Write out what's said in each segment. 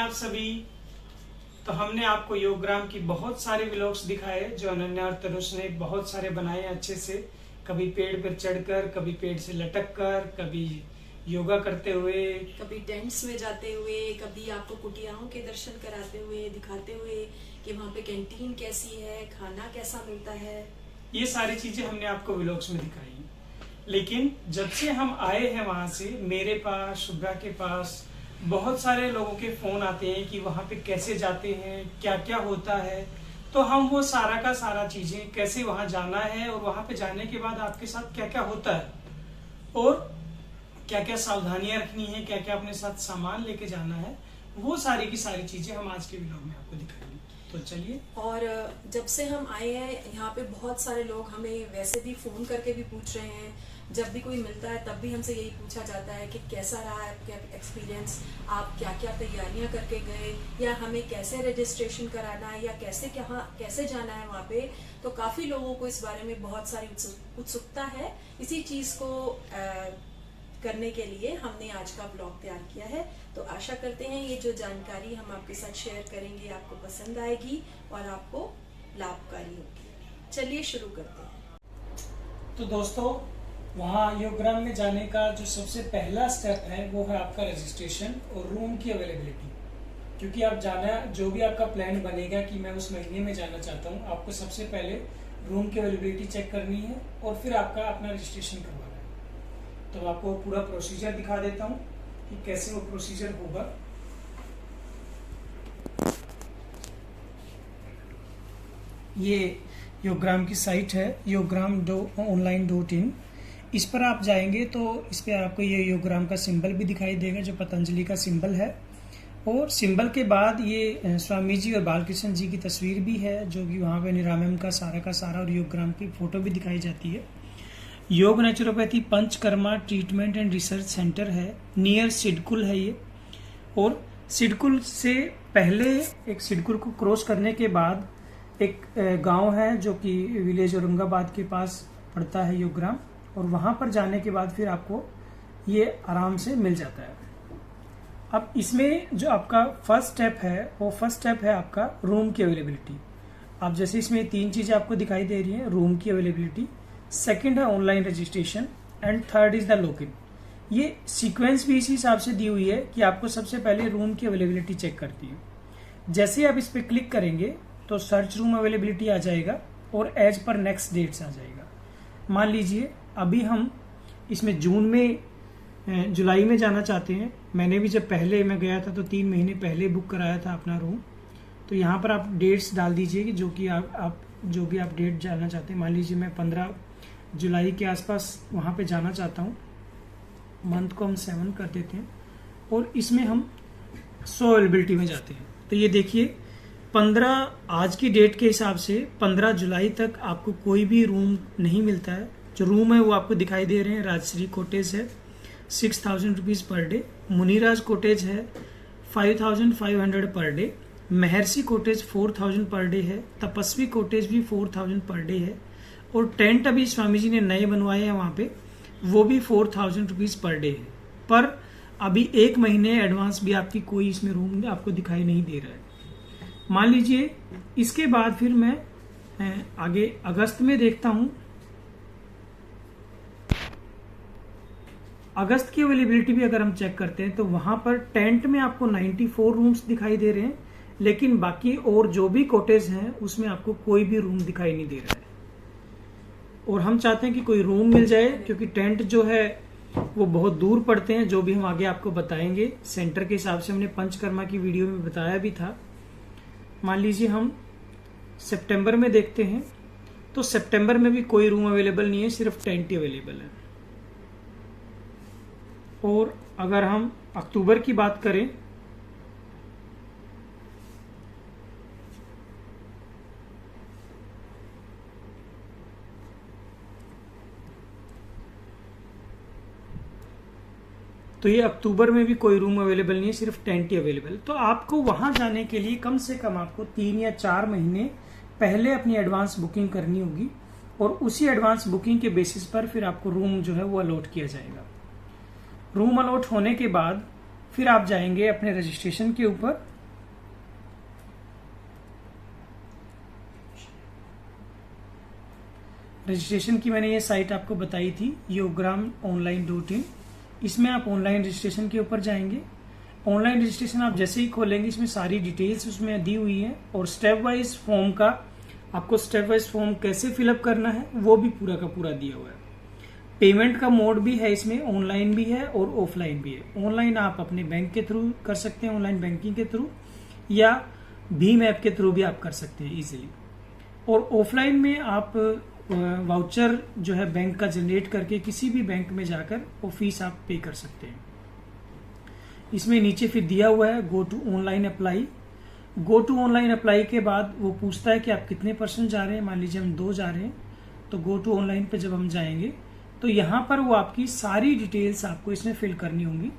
आप सभी। तो हमने आपको योगग्राम की बहुत सारे व्लॉग्स दिखाए जो अनन्या और तनुष ने बहुत सारे बनाए अच्छे से। कभी पेड़ पर चढ़कर, कभी पेड़ से लटक कर, कभी योगा करते हुए, कभी टेंट्स में जाते हुए, कभी आपको कुटियाओं के दर्शन कराते हुए, दिखाते हुए कि वहाँ पे कैंटीन कैसी है, खाना कैसा मिलता है। ये सारी चीजें हमने आपको व्लॉग्स में दिखाई। लेकिन जब से हम आए हैं वहां से, मेरे पास, शुभ्रा के पास बहुत सारे लोगों के फोन आते हैं कि वहां पे कैसे जाते हैं, क्या क्या होता है। तो हम वो सारा का सारा चीजें, कैसे वहां जाना है और वहां पे जाने के बाद आपके साथ क्या क्या होता है और क्या क्या सावधानियां रखनी है, क्या क्या अपने साथ सामान लेके जाना है, वो सारी की सारी चीजें हम आज के व्लॉग में आपको दिखाएंगे। तो चलिए। और जब से हम आए हैं यहाँ पे बहुत सारे लोग हमें वैसे भी फोन करके भी पूछ रहे हैं। जब भी कोई मिलता है तब भी हमसे यही पूछा जाता है कि कैसा रहा है आपका एक्सपीरियंस, आप क्या क्या तैयारियां करके गए, या हमें कैसे रजिस्ट्रेशन कराना है, या कैसे जाना है वहाँ पे। तो काफी लोगों को इस बारे में बहुत सारी उत्सुकता है। इसी चीज को करने के लिए हमने आज का ब्लॉग तैयार किया है। तो आशा करते हैं ये जो जानकारी हम आपके साथ शेयर करेंगे आपको पसंद आएगी और आपको लाभकारी होगी। चलिए शुरू करते हैं। तो दोस्तों, वहाँ योगग्राम में जाने का जो सबसे पहला स्टेप है वो है आपका रजिस्ट्रेशन और रूम की अवेलेबिलिटी। क्योंकि आप जाना, जो भी आपका प्लान बनेगा कि मैं उस महीने में जाना चाहता हूँ, आपको सबसे पहले रूम की अवेलेबिलिटी चेक करनी है और फिर आपका अपना रजिस्ट्रेशन करवाना है। तो आपको पूरा प्रोसीजर दिखा देता हूँ कि कैसे वो प्रोसीजर होगा। ये योगग्राम की साइट है, yogagram.online.in। इस पर आप जाएंगे तो इस पर आपको ये योगग्राम का सिंबल भी दिखाई देगा जो पतंजलि का सिंबल है। और सिंबल के बाद ये स्वामी जी और बालकृष्ण जी की तस्वीर भी है जो कि वहाँ पे निरामयम का सारा और योगग्राम की फोटो भी दिखाई जाती है। योग naturopathy panchakarma treatment and research centre है, नियर सिडकुल है ये। और सिडकुल से पहले, एक सिडकुल को क्रॉस करने के बाद एक गांव है जो कि विलेज औरंगाबाद के पास पड़ता है योगग्राम। और वहां पर जाने के बाद फिर आपको ये आराम से मिल जाता है। अब इसमें जो आपका फर्स्ट स्टेप है वो फर्स्ट स्टेप है आपका रूम की अवेलेबिलिटी। आप जैसे इसमें तीन चीजें आपको दिखाई दे रही है, रूम की अवेलेबिलिटी, सेकंड है online registration and third is the login. ये सीक्वेंस भी इसी हिसाब से दी हुई है कि आपको सबसे पहले रूम की अवेलेबिलिटी चेक करती है। जैसे आप इस पर क्लिक करेंगे तो सर्च रूम अवेलेबिलिटी आ जाएगा और एज पर नेक्स्ट डेट्स आ जाएगा। मान लीजिए अभी हम इसमें जून में, जुलाई में जाना चाहते हैं। मैंने भी जब पहले मैं गया था तो 3 महीने पहले बुक कराया था अपना रूम। तो यहाँ पर आप डेट्स डाल दीजिए कि जो कि आप जो भी आप डेट जाना चाहते हैं। मान लीजिए मैं 15 जुलाई के आसपास वहाँ पे जाना चाहता हूँ। मंथ को हम 7 कर देते हैं और इसमें हम 100 अवेलेबिलिटी में जाते हैं। तो ये देखिए 15 आज की डेट के हिसाब से 15 जुलाई तक आपको कोई भी रूम नहीं मिलता है। जो रूम है वो आपको दिखाई दे रहे हैं। राजश्री कॉटेज है 6000 रुपीज पर डे, मुनिराज कॉटेज है 5500 पर डे, महर्षि कॉटेज 4000 पर डे है, तपस्वी कॉटेज भी 4000 पर डे है। और टेंट अभी स्वामी जी ने नए बनवाए हैं वहाँ पे, वो भी 4000 रुपीज पर डे है। पर अभी 1 महीने एडवांस भी आपकी कोई इसमें रूम आपको दिखाई नहीं दे रहा है। मान लीजिए इसके बाद फिर मैं आगे अगस्त में देखता हूँ। अगस्त की अवेलेबिलिटी भी अगर हम चेक करते हैं तो वहां पर टेंट में आपको 94 रूम्स दिखाई दे रहे हैं, लेकिन बाकी और जो भी कॉटेज हैं उसमें आपको कोई भी रूम दिखाई नहीं दे रहा है। और हम चाहते हैं कि कोई रूम मिल जाए क्योंकि टेंट जो है वो बहुत दूर पड़ते हैं, जो भी हम आगे आपको बताएंगे। सेंटर के हिसाब से हमने पंचकर्मा की वीडियो में बताया भी था। मान लीजिए हम सितंबर में देखते हैं तो सितंबर में भी कोई रूम अवेलेबल नहीं है, सिर्फ टेंट ही अवेलेबल है। और अगर हम अक्टूबर की बात करें तो ये अक्टूबर में भी कोई रूम अवेलेबल नहीं है, सिर्फ टेंट ही अवेलेबल। तो आपको वहां जाने के लिए कम से कम आपको 3 या 4 महीने पहले अपनी एडवांस बुकिंग करनी होगी और उसी एडवांस बुकिंग के बेसिस पर फिर आपको रूम जो है वो अलॉट किया जाएगा। रूम अलॉट होने के बाद फिर आप जाएंगे अपने रजिस्ट्रेशन के ऊपर रजिस्ट्रेशन की मैंने ये साइट आपको बताई थी, yogamonline.in। इसमें आप ऑनलाइन रजिस्ट्रेशन के ऊपर जाएंगे। ऑनलाइन रजिस्ट्रेशन आप जैसे ही खोलेंगे इसमें सारी डिटेल्स उसमें दी हुई है और स्टेप वाइज फॉर्म का आपको स्टेप वाइज फॉर्म कैसे फिलअप करना है वो भी पूरा का पूरा दिया हुआ है। पेमेंट का मोड भी है इसमें, ऑनलाइन भी है और ऑफलाइन भी है। ऑनलाइन आप अपने बैंक के थ्रू कर सकते हैं, ऑनलाइन बैंकिंग के थ्रू, या भीम ऐप के थ्रू भी आप कर सकते हैं इजीली। और ऑफलाइन में आप वाउचर जो है बैंक का जनरेट करके किसी भी बैंक में जाकर वो फीस आप पे कर सकते हैं। इसमें नीचे फिर दिया हुआ है go to online apply. Go to online apply के बाद वो पूछता है कि आप कितने % जा रहे हैं। मान लीजिए हम 2 जा रहे हैं, तो गो टू ऑनलाइन पे जब हम जाएंगे तो यहाँ पर वो आपकी सारी डिटेल्स आपको इसमें फिल करनी होंगी।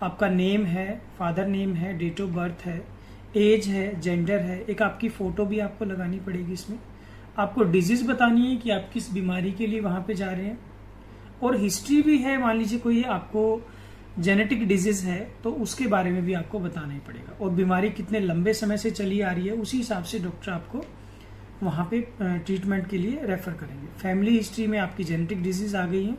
आपका नेम है, फादर नेम है, डेट ऑफ बर्थ है, एज है, जेंडर है, एक आपकी फोटो भी आपको लगानी पड़ेगी इसमें। आपको डिजीज बतानी है कि आप किस बीमारी के लिए वहां पे जा रहे हैं, और हिस्ट्री भी है। मान लीजिए कोई आपको जेनेटिक डिजीज है तो उसके बारे में भी आपको बताना ही पड़ेगा, और बीमारी कितने लंबे समय से चली आ रही है उसी हिसाब से डॉक्टर आपको वहां पे ट्रीटमेंट के लिए रेफर करेंगे। फैमिली हिस्ट्री में आपकी जेनेटिक डिजीज आ गई है।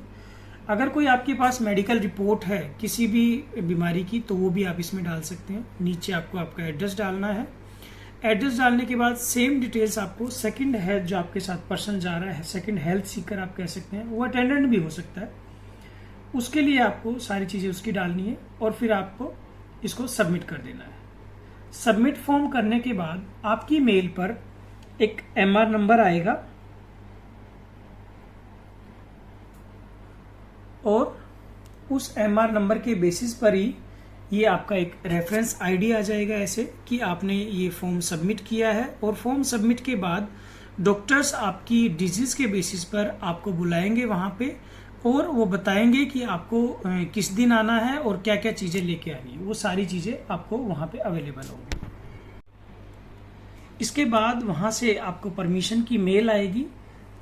अगर कोई आपके पास मेडिकल रिपोर्ट है किसी भी बीमारी की तो वो भी आप इसमें डाल सकते हैं। नीचे आपको आपका एड्रेस डालना है। एड्रेस डालने के बाद सेम डिटेल्स आपको सेकंड हेल्थ जो आपके साथ पर्सन जा रहा है, सेकंड हेल्थ सीकर आप कह सकते हैं, वो अटेंडेंट भी हो सकता है, उसके लिए आपको सारी चीजें उसकी डालनी है और फिर आपको इसको सबमिट कर देना है। सबमिट फॉर्म करने के बाद आपकी मेल पर एक MR नंबर आएगा और उस MR नंबर के बेसिस पर ही ये आपका एक रेफरेंस आईडी आ जाएगा, ऐसे कि आपने ये फॉर्म सबमिट किया है। और फॉर्म सबमिट के बाद डॉक्टर्स आपकी डिजीज के बेसिस पर आपको बुलाएंगे वहां पे, और वो बताएंगे कि आपको किस दिन आना है और क्या क्या चीजें लेके आनी है। वो सारी चीजें आपको वहां पे अवेलेबल होंगी। इसके बाद वहां से आपको परमिशन की मेल आएगी।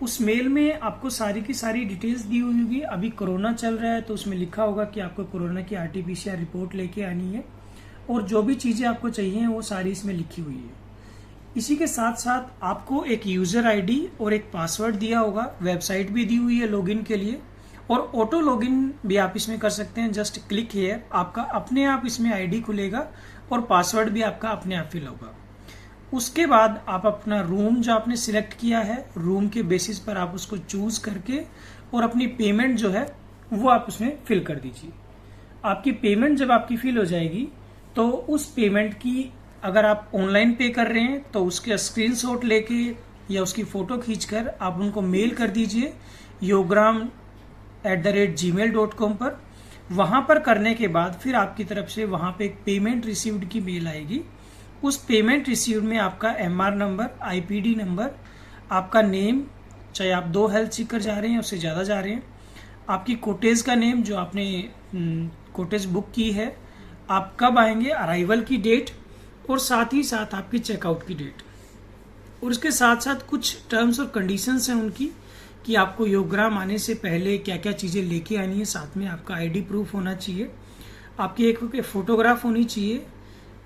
उस मेल में आपको सारी की सारी डिटेल्स दी हुई होगी। अभी कोरोना चल रहा है तो उसमें लिखा होगा कि आपको कोरोना की RT-PCR रिपोर्ट लेके आनी है, और जो भी चीजें आपको चाहिए वो सारी इसमें लिखी हुई है। इसी के साथ साथ आपको एक यूजर ID और एक पासवर्ड दिया होगा। वेबसाइट भी दी हुई है लॉगिन के लिए, और ऑटो लॉगिन भी आप इसमें कर सकते हैं। जस्ट क्लिक हियर, आपका अपने आप इसमें ID खुलेगा और पासवर्ड भी आपका अपने आप फिल होगा। उसके बाद आप अपना रूम जो आपने सिलेक्ट किया है, रूम के बेसिस पर आप उसको चूज करके और अपनी पेमेंट जो है वो आप उसमें फिल कर दीजिए। आपकी पेमेंट जब आपकी फिल हो जाएगी तो उस पेमेंट की अगर आप ऑनलाइन पे कर रहे हैं तो उसके स्क्रीनशॉट लेके या उसकी फोटो खींचकर आप उनको मेल कर दीजिए yogram@gmail.com पर। वहां पर करने के बाद फिर आपकी तरफ से वहां पे एक पेमेंट रिसीव्ड की मेल आएगी। उस पेमेंट रिसीव्ड में आपका MR नंबर, IPD नंबर, आपका नेम, चाहे आप 2 हेल्थ सीकर जा रहे हैं उससे ज्यादा जा रहे हैं, आपकी कोटेज का नेम जो आपने कोटेज बुक की है, आप कब आएंगे, अराइवल की डेट, और साथ ही साथ आपकी चेकआउट की डेट। और उसके साथ साथ कुछ टर्म्स और कंडीशंस हैं उनकी कि आपको योगग्राम आने से पहले क्या क्या चीजें लेके आनी है। साथ में आपका ID प्रूफ होना चाहिए, आपकी एक फोटोग्राफ होनी चाहिए,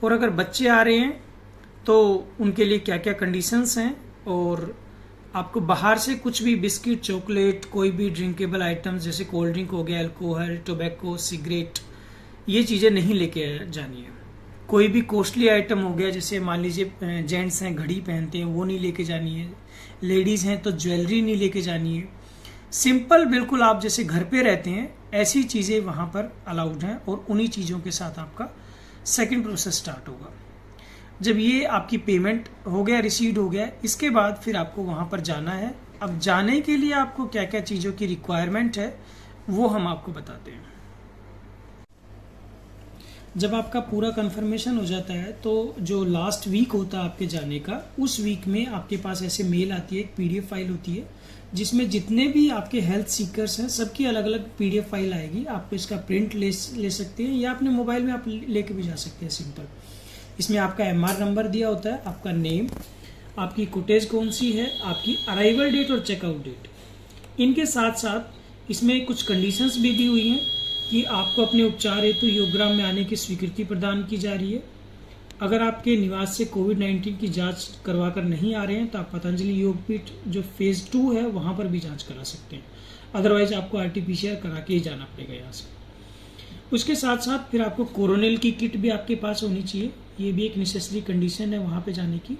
और अगर बच्चे आ रहे हैं तो उनके लिए क्या क्या कंडीशंस हैं, और आपको बाहर से कुछ भी बिस्किट, चॉकलेट, कोई भी ड्रिंकेबल आइटम्स जैसे कोल्ड ड्रिंक हो गया, अल्कोहल, टोबैको, सिगरेट, ये चीजें नहीं लेके जानी है। कोई भी कॉस्टली आइटम हो गया, जैसे मान लीजिए जेंट्स हैं घड़ी पहनते हैं, वो नहीं लेके जानी है। लेडीज हैं तो ज्वेलरी नहीं लेके जानी है। सिंपल बिल्कुल आप जैसे घर पे रहते हैं ऐसी चीजें वहां पर अलाउड हैं, और उन्हीं चीजों के साथ आपका सेकंड प्रोसेस स्टार्ट होगा। जब ये आपकी पेमेंट हो गया, रिसीव हो गया, इसके बाद फिर आपको वहां पर जाना है। अब जाने के लिए आपको क्या क्या चीजों की रिक्वायरमेंट है वो हम आपको बताते हैं। जब आपका पूरा कंफर्मेशन हो जाता है तो जो लास्ट वीक होता है आपके जाने का, उस वीक में आपके पास ऐसे मेल आती है, एक PDF फाइल होती है जिसमें जितने भी आपके हेल्थ सीकर्स हैं सबकी अलग अलग PDF फाइल आएगी। आप इसका प्रिंट ले सकते हैं या अपने मोबाइल में आप लेके भी जा सकते हैं सिंपल। इसमें आपका MR नंबर दिया होता है, आपका नेम, आपकी कोटेज कौन सी है, आपकी अराइवल डेट और चेकआउट डेट। इनके साथ साथ इसमें कुछ कंडीशंस भी दी हुई हैं कि आपको अपने उपचार हेतु योगग्राम में आने की स्वीकृति प्रदान की जा रही है। अगर आपके निवास से कोविड-19 की जांच करवा कर नहीं आ रहे हैं तो आप पतंजलि योगपीठ जो फेज 2 है वहां पर भी जांच करा सकते हैं। अदरवाइज आपको आरटीपीसीआर करा के ही जाना पड़ेगा यहाँ से। उसके साथ साथ फिर आपको कोरोनिल की किट भी आपके पास होनी चाहिए, ये भी एक नेसेसरी कंडीशन है वहां पे जाने की।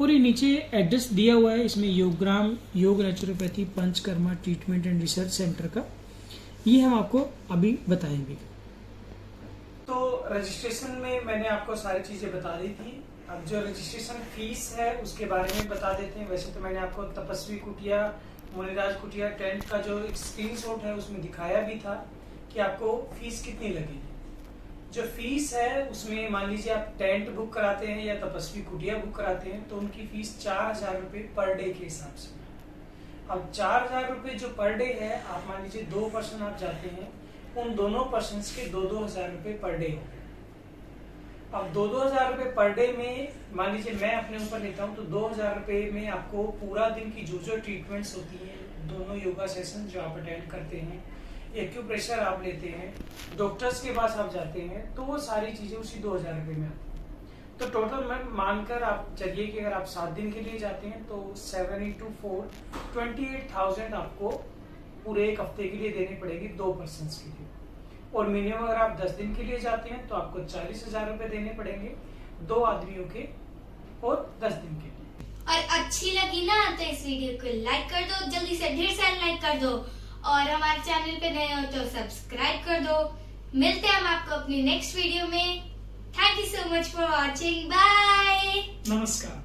और ये नीचे एड्रेस दिया हुआ है, इसमें योगग्राम योग naturopathy panchakarma treatment and research centre का, ये हम आपको अभी बताएंगे। तो रजिस्ट्रेशन में मैंने आपको सारी चीजें बता दी थी। अब जो रजिस्ट्रेशन फीस है उसके बारे में बता देते हैं। वैसे तो मैंने आपको तपस्वी कुटिया मुनिराज कुटिया टेंट का जो एक स्क्रीनशॉट है उसमें दिखाया भी था कि आपको फीस कितनी लगेगी। जो फीस है उसमें मान लीजिए आप टेंट बुक कराते हैं या तपस्वी कुटिया बुक कराते हैं तो उनकी फीस 4000 रुपये पर डे के हिसाब से। अब 4000 रुपये जो पर डे है, आप मान लीजिए 2 पर्सन आप जाते हैं, उन दोनों पर्सन के 2-2 हजार रुपये पर डे हो। अब 2-2 हजार रुपये पर डे में मान लीजिए मैं अपने ऊपर लेता हूँ तो 2000 रुपये में आपको पूरा दिन की जो ट्रीटमेंट्स होती हैं, दोनों योगा सेशन जो आप अटेंड करते हैं, एक्यूप्रेशर आप लेते हैं, डॉक्टर्स के पास आप जाते हैं, तो वो सारी चीजें उसी 2000 रुपये में आती हैं। तो टोटल मैं मानकर आप चलिए कि अगर आप 7 दिन के लिए जाते हैं तो 7 into 4 28,000 आपको पूरे एक हफ्ते के लिए देनी पड़ेगी 2 पर्सन के लिए। और मिनिमम अगर आप 10 दिन के लिए जाते हैं तो आपको 40,000 रुपये देने पड़ेंगे 2 आदमियों के और 10 दिन के लिए। और अच्छी लगी ना तो इस वीडियो को लाइक कर दो, जल्दी से ढेर सारा लाइक कर दो, और हमारे चैनल पे नए हो तो सब्सक्राइब कर दो। मिलते हैं हम आपको अपनी नेक्स्ट वीडियो में। Thank you so much for watching. Bye. नमस्कार।